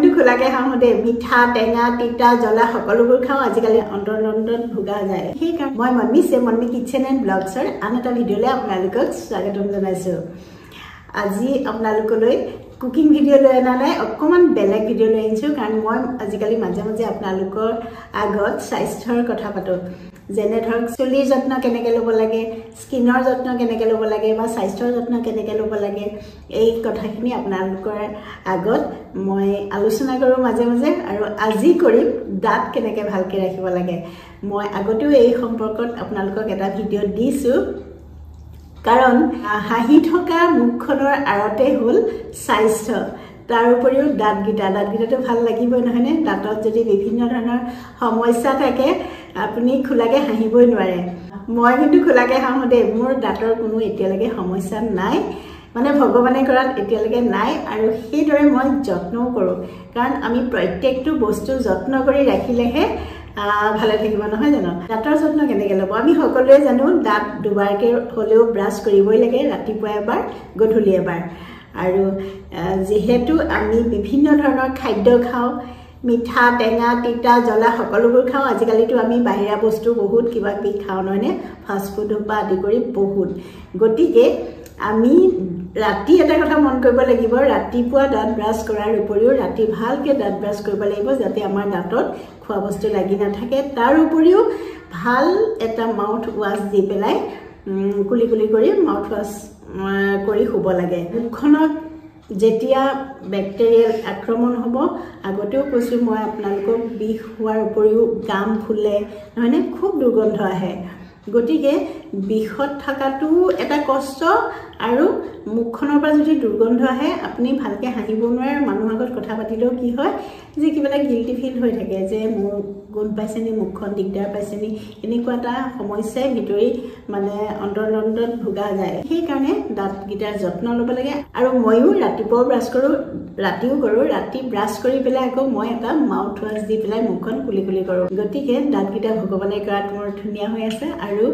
কিন্তু খোলাকে খাওঁ দে মিঠা টেঙা তিতা জ্বলা সকলোবোৰ খাওঁ আজিকালি অন্তৰ্নন্দত ভুগা যায় সেইকাৰণে মই মনমি কিচেন এণ্ড ব্লগছৰ আন এটা ভিডিঅ'লৈ আপোনালোকক স্বাগতম জনাইছোঁ আজি আপোনালোকলৈ কুকিং ভিডিঅ' লৈ অনা নাই অকণমান বেলেগ ভিডিঅ' লৈ আনিছোঁ কাৰণ মই আজিকালি মাজে মাজে আপোনালোকৰ আগত স্বাস্থ্যৰ কথা পাতোঁ যেনে ধৰক চুলিৰ যত্ন কেনেকৈ ল'ব লাগে স্কিনৰ যত্ন কেনেকৈ ল'ব লাগে বা স্বাস্থ্যৰ যত্ন কেনেকৈ ল'ব লাগে এই কথাখিনি আপোনালোকৰ আগত মই আলোচনা কৰোঁ মাজে মাজে আৰু আজি কৰিম দাঁত কেনেকৈ ভালকৈ ৰাখিব লাগে মই আগতেও এই সম্পৰ্কত আপোনালোকক এটা ভিডিঅ' দিছোঁ কাৰণ হাঁহি থকা মুখখনৰ আৰতে হ'ল স্বাস্থ্য তাৰ উপৰিও দাঁতকেইটাটো ভাল লাগিবই নহয়নে দাঁতত যদি বিভিন্ন ধৰণৰ সমস্যা থাকে আপুনি খোলাকে হাঁহিবই নোৱাৰে মই কিন্তু খোলাকে হাঁহো দেই মোৰ দাঁতৰ কোনো এতিয়ালৈকে সমস্যা নাই মানে ভগৱানে কৰাত এতিয়ালৈকে নাই আৰু সেইদৰে মই যত্নও কৰোঁ কাৰণ আমি প্ৰত্যেকটো বস্তু যত্ন কৰি ৰাখিলেহে ভালে থাকিব নহয় জানো দাঁতৰ যত্ন কেনেকৈ ল'ব আমি সকলোৱে জানো দাঁত দুবাৰকৈ হ'লেও ব্ৰাছ কৰিবই লাগে ৰাতিপুৱা এবাৰ গধূলি এবাৰ আৰু যেহেতু আমি বিভিন্ন ধৰণৰ খাদ্য খাওঁ মিঠা টেঙা তিতা জ্বলা সকলোবোৰ খাওঁ আজিকালিতো আমি বাহিৰা বস্তু বহুত কিবা কিবি খাওঁ নহয়নে ফাষ্ট ফুডৰ পৰা আদি কৰি বহুত গতিকে আমি ৰাতি এটা কথা মন কৰিব লাগিব ৰাতিপুৱা দাঁত ব্ৰাছ কৰাৰ উপৰিও ৰাতি ভালকৈ দাঁত ব্ৰাছ কৰিব লাগিব যাতে আমাৰ দাঁতত খোৱা বস্তু লাগি নাথাকে তাৰ উপৰিও ভাল এটা মাউথ ৱাছ দি পেলাই কুলি কুলি কৰি মাউথ ৱাছ কৰি শুব লাগে মুখখনত যেতিয়া বেক্টেৰিয়েল আক্ৰমণ হ'ব আগতেও কৈছোঁ মই আপোনালোকক বিষ হোৱাৰ উপৰিও গাম ফুলে নহয়নে খুব দুৰ্গন্ধ আহে গতিকে বিষত থকাটো এটা কষ্ট আৰু মুখখনৰ পৰা যদি দুৰ্গন্ধ আহে আপুনি ভালকৈ হাঁহিব নোৱাৰে মানুহৰ আগত কথা পাতিলেও কি হয় যে কিবা এটা গিল্টি ফিল হৈ থাকে যে মোৰ গোন্ধ পাইছে নি মুখখন দিগদাৰ পাইছে নি এনেকুৱা এটা সমস্যাই ভিতৰি মানে অন্তৰ্নন্দত ভুগা যায় সেইকাৰণে দাঁতকেইটাৰ যত্ন ল'ব লাগে আৰু ময়ো ৰাতিপুৱাও ব্ৰাছ কৰোঁ ৰাতিও কৰোঁ ৰাতি ব্ৰাছ কৰি পেলাই আকৌ মই এটা মাউথ ৱাছ দি পেলাই মুখখন কুলি কুলি কৰোঁ গতিকে দাঁতকেইটা ভগৱানে কৰাত মোৰ ধুনীয়া হৈ আছে আৰু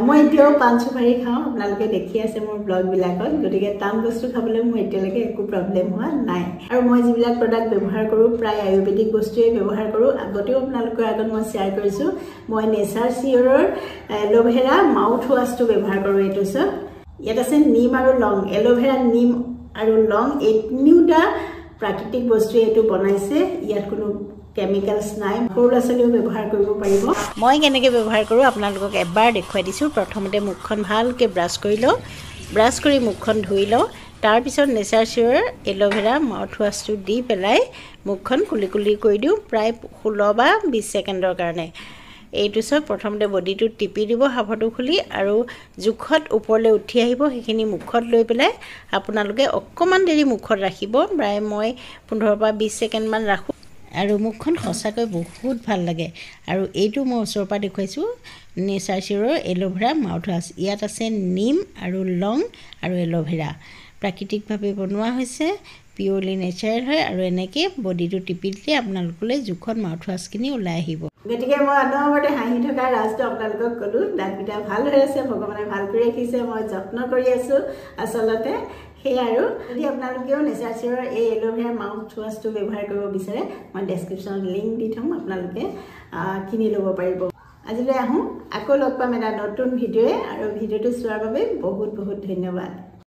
মই এতিয়াও পাণ চুপাৰী খাওঁ আপোনালোকে দেখি আছে মোৰ ব্লগবিলাকত গতিকে টান বস্তু খাবলৈ মোৰ এতিয়ালৈকে একো প্ৰব্লেম হোৱা নাই আৰু মই যিবিলাক প্ৰডাক্ট ব্যৱহাৰ কৰোঁ প্ৰায় আয়ুৰ্বেদিক বস্তুৱেই ব্যৱহাৰ কৰোঁ আগতেও আপোনালোকৰ আগত মই শ্বেয়াৰ কৰিছোঁ মই নেচাৰ চিয়ৰৰ এল'ভেৰা মাউথ ৱাছটো ব্যৱহাৰ কৰোঁ এইটো চাওক ইয়াত আছে নিম আৰু লং এল'ভেৰা নিম আৰু লং এই তিনিওটা প্ৰাকৃতিক বস্তুৱে এইটো বনাইছে ইয়াত কোনো কেমিকেলছ নাই সৰু ল'ৰা ছোৱালীও ব্যৱহাৰ কৰিব পাৰিব মই কেনেকৈ ব্যৱহাৰ কৰোঁ আপোনালোকক এবাৰ দেখুৱাই দিছোঁ প্ৰথমতে মুখখন ভালকৈ ব্ৰাছ কৰি লওঁ ব্ৰাছ কৰি মুখখন ধুই লওঁ তাৰপিছত নেচাৰ চিয়ৰৰ এল'ভেৰা মাউথ ৱাছটো দি পেলাই মুখখন কুলি কুলি কৰি দিওঁ প্ৰায় 16 বা 20 ছেকেণ্ডৰ কাৰণে এইটো চাওক প্ৰথমতে বডিটো টিপি দিব হাফটো খুলি আৰু জোখত ওপৰলৈ উঠি আহিব সেইখিনি মুখত লৈ পেলাই আপোনালোকে অকণমান দেৰি মুখত ৰাখিব প্ৰায় মই 15 পৰা 20 ছেকেণ্ডমান ৰাখোঁ আৰু মুখখন সঁচাকৈ বহুত ভাল লাগে আৰু এইটো মই ওচৰৰ পৰা দেখুৱাইছোঁ নেচাৰ চিয়ৰৰ এল'ভেৰা মাউথ ৱাছ ইয়াত আছে নিম আৰু লং আৰু এল'ভেৰা প্ৰাকৃতিকভাৱে বনোৱা হৈছে পিয়ৰলি নেচাৰেল হয় আৰু এনেকৈ বডিটো টিপি দিলে আপোনালোকলৈ জোখত মাউথ ৱাছখিনি ওলাই আহিব গতিকে মই অনবৰতে হাঁহি থকা ৰাজটো আপোনালোকক ক'লোঁ দাঁতকেইটা ভাল হৈ আছে ভগৱানে ভাল কৰি ৰাখিছে মই যত্ন কৰি আছোঁ আচলতে সেই আৰু যদি আপোনালোকেও নেচাৰ চিয়ৰৰ এই এল'ভেৰা মাউথ ৱাছটো ব্যৱহাৰ কৰিব বিচাৰে মই ডেছক্ৰিপশ্যনত লিংক দি থ'ম আপোনালোকে কিনি ল'ব পাৰিব আজিলৈ আহোঁ আকৌ লগ পাম এটা নতুন ভিডিঅ'য়ে আৰু ভিডিঅ'টো চোৱাৰ বাবে বহুত বহুত ধন্যবাদ